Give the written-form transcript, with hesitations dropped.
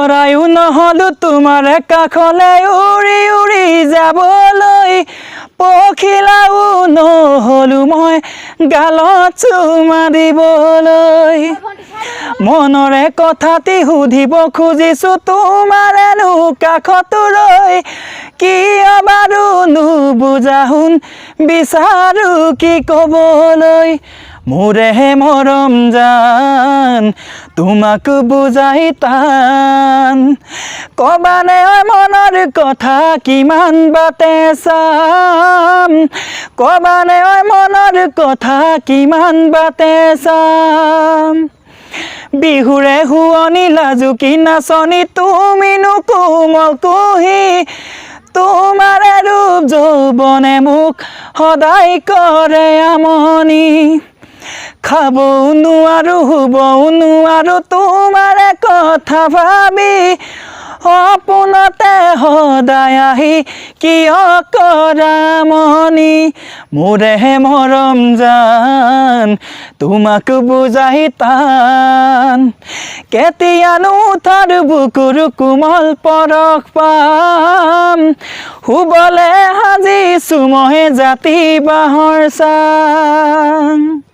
চৰাইও নহলো তোমাৰ কাষলে উৰি উৰি যাবলৈ পখিলাও নহলো মই গালত চুমা দিবলৈ মনৰে কথাটি সুধিব খুজিছো তোমাৰেনো কাষত ৰৈ কিয় বাৰু নুবুজা শুন বিচাৰো কি ক'বলৈ মোৰেহে মৰম জান তোমাক বুজাই টান কবানে মনৰ কথা কিমান বাটে চাম কবানে মনৰ কথা কিমান বাটে চাম বিহুৰে শুৱনি লাজুকী নাচনি তুমিনো কোমল কুহি তোমাৰে ৰূপ যৌৱনে মোক সদায় কৰে আমনি খাবও নোৱাৰো শুবও নোৱাৰো তোমাৰে কথা ভাবি সপোনতে সদায় আহি কিয় কৰা মনি মোৰেহে মৰম জান তোমাক বুজাই টান কেতিয়ানো তাৰ বুকুৰ কোমল পৰশ পাম শুবলে সাজিছো মই জাতি বাঁহৰ চাং।